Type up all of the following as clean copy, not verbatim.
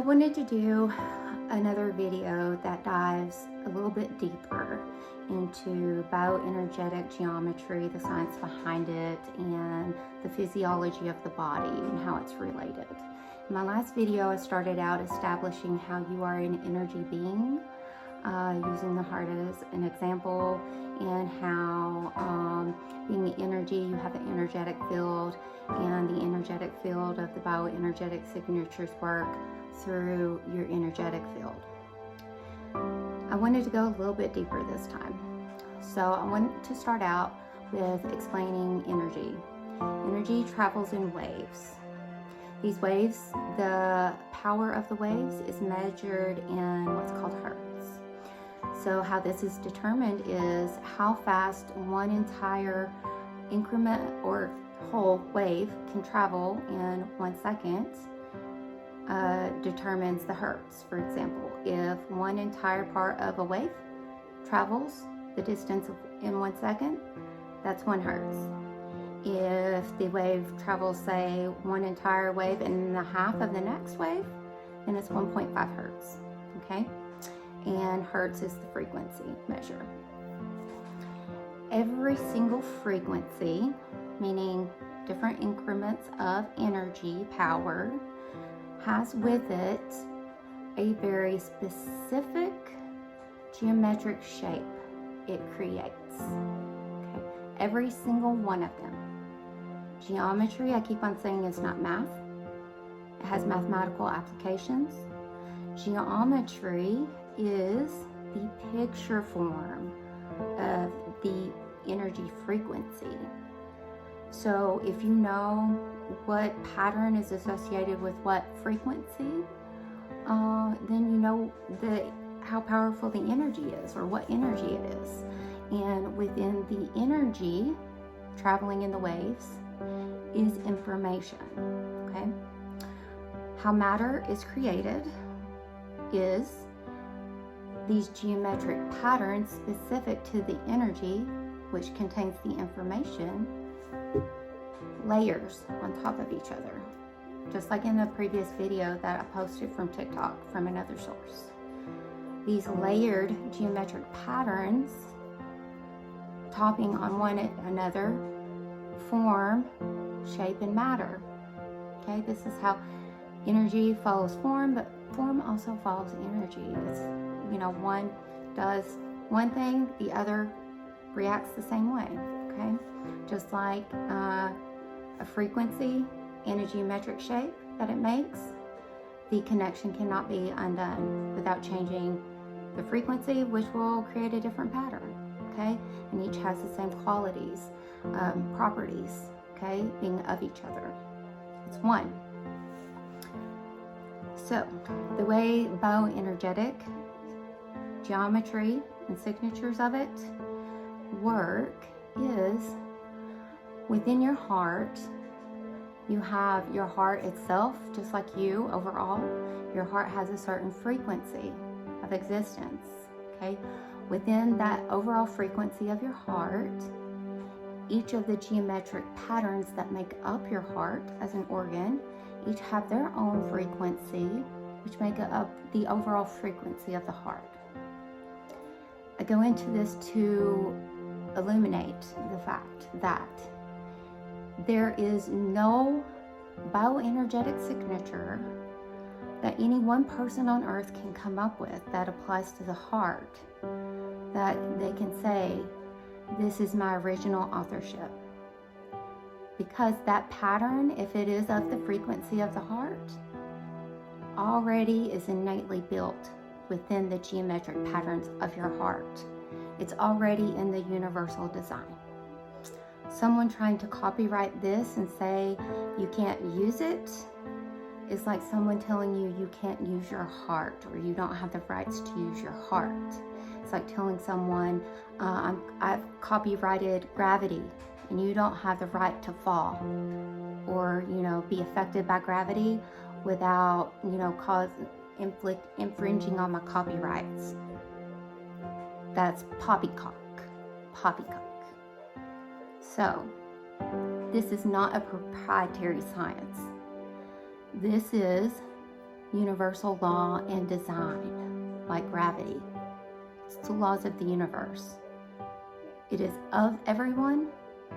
wanted to do another video that dives a little bit deeper into bioenergetic geometry, the science behind it, and the physiology of the body and how it's related. In my last video, I started out establishing how you are an energy being, using the heart as an example, and how being energy, you have an energetic field, and the energetic field of the bioenergetic signatures work through your energetic field. I wanted to go a little bit deeper this time. So I want to start out with explaining energy. Energy travels in waves. These waves, the power of the waves is measured in what's called hertz. So how this is determined is how fast one entire increment or whole wave can travel in 1 second. Determines the hertz. For example, if one entire part of a wave travels the distance in 1 second, that's 1 hertz. If the wave travels, say, one entire wave and a half of the next wave, then it's 1.5 hertz, okay? And hertz is the frequency measure. Every single frequency, meaning different increments of energy, power, has with it a very specific geometric shape it creates. Okay? Every single one of them. Geometry, I keep on saying, is not math. It has mathematical applications. Geometry is the picture form of the energy frequency. So if you know what pattern is associated with what frequency, then you know how powerful the energy is, or what energy it is. And within the energy traveling in the waves is information, okay? How matter is created is these geometric patterns specific to the energy, which contains the information, layers on top of each other, just like in the previous video that I posted from TikTok from another source. These layered geometric patterns topping on one another form, shape, and matter. Okay, this is how energy follows form, but form also follows energy. It's, one does one thing, the other reacts the same way, okay? Just like a frequency and a geometric shape that it makes, the connection cannot be undone without changing the frequency, which will create a different pattern, okay? And each has the same qualities, properties, okay, being of each other. It's one. So the way bioenergetic geometry and signatures of it work is within your heart. You have your heart itself, just like you overall. Your heart has a certain frequency of existence, okay? Within that overall frequency of your heart, each of the geometric patterns that make up your heart as an organ, each have their own frequency, which make up the overall frequency of the heart. I go into this to illuminate the fact that there is no bioenergetic signature that any one person on earth can come up with that applies to the heart, that they can say, this is my original authorship. Because that pattern, if it is of the frequency of the heart, already is innately built within the geometric patterns of your heart. It's already in the universal design. Someone trying to copyright this and say you can't use it is like someone telling you you can't use your heart, or you don't have the rights to use your heart. It's like telling someone, I've copyrighted gravity and you don't have the right to fall, or be affected by gravity without infringing on my copyrights. That's poppycock. So this is not a proprietary science. This is universal law and design, like gravity. It's the laws of the universe. It is of everyone,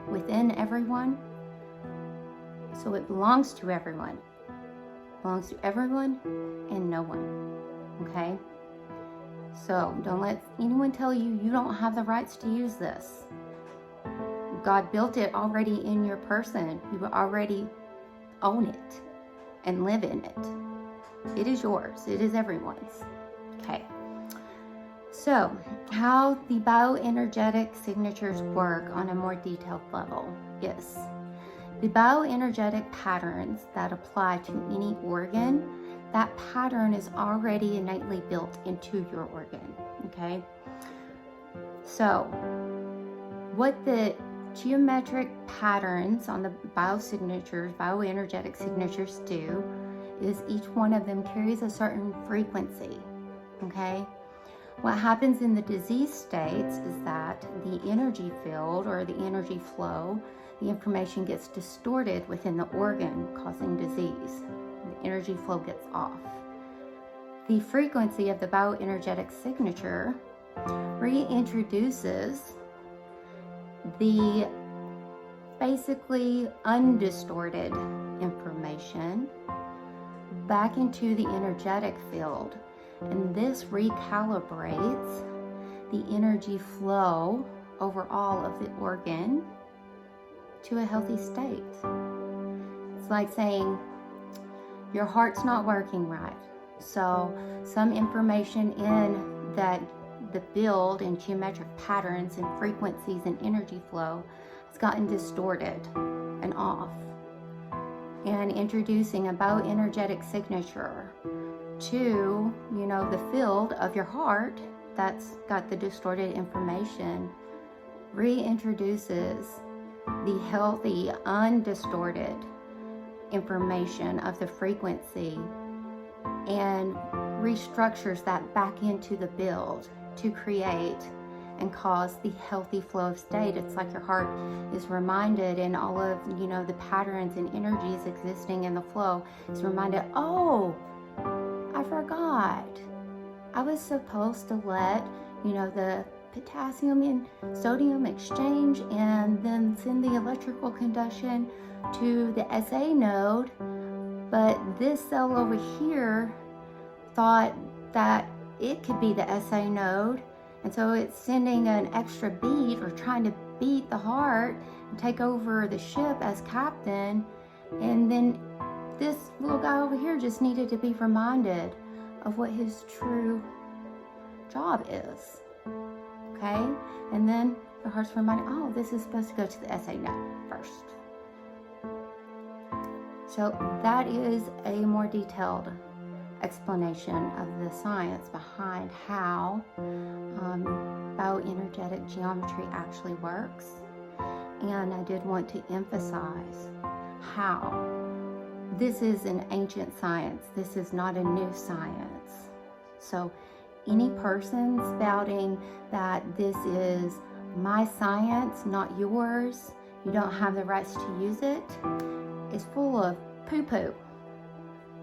within everyone, so it belongs to everyone. It belongs to everyone and no one, okay? So don't let anyone tell you you don't have the rights to use this. God built it already in your person. You already own it and live in it. It is yours. It is everyone's. Okay. So, how the bioenergetic signatures work on a more detailed level is the bioenergetic patterns that apply to any organ, that pattern is already innately built into your organ. Okay. So, what the geometric patterns on the biosignatures, bioenergetic signatures do is each one of them carries a certain frequency, okay? What happens in the disease states is that the energy field or the energy flow, the information gets distorted within the organ, causing disease. The energy flow gets off. The frequency of the bioenergetic signature reintroduces the basically undistorted information back into the energetic field, and this recalibrates the energy flow overall of the organ to a healthy state. It's like saying your heart's not working right, so some information in that the build and geometric patterns and frequencies and energy flow has gotten distorted and off. And introducing a bioenergetic signature to, the field of your heart that's got the distorted information reintroduces the healthy, undistorted information of the frequency and restructures that back into the build to create and cause the healthy flow of state. It's like your heart is reminded, and all of, the patterns and energies existing in the flow is reminded, oh, I forgot. I was supposed to let, the potassium and sodium exchange and then send the electrical conduction to the SA node, but this cell over here thought that it could be the SA node, and so it's sending an extra beat or trying to beat the heart and take over the ship as captain, and then this little guy over here just needed to be reminded of what his true job is, okay? And then the heart's reminded, oh, this is supposed to go to the SA node first. So that is a more detailed explanation of the science behind how bioenergetic geometry actually works. And I did want to emphasize how this is an ancient science. This is not a new science. So any person spouting that this is my science, not yours, you don't have the rights to use it, is full of poo-poo,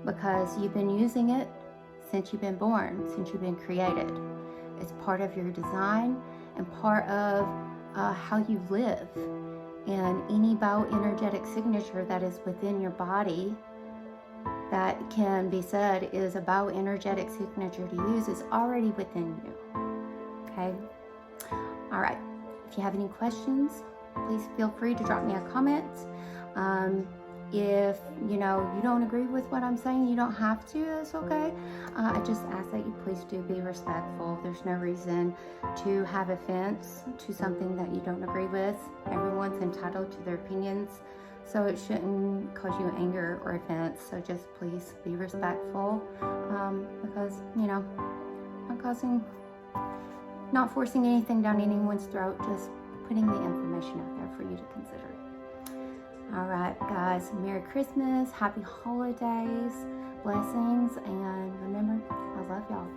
because you've been using it since you've been born, since you've been created. It's part of your design and part of how you live. And any bioenergetic signature that is within your body that can be said is a bioenergetic signature to use is already within you. Okay? All right. If you have any questions, please feel free to drop me a comment. If you don't agree with what I'm saying, you don't have to, that's okay. I just ask that you please do be respectful. There's no reason to have offense to something that you don't agree with. Everyone's entitled to their opinions, so it shouldn't cause you anger or offense. So just please be respectful, because not forcing anything down anyone's throat, just putting the information out there for you to consider. All right, guys, Merry Christmas, Happy Holidays, blessings, and remember, I love y'all.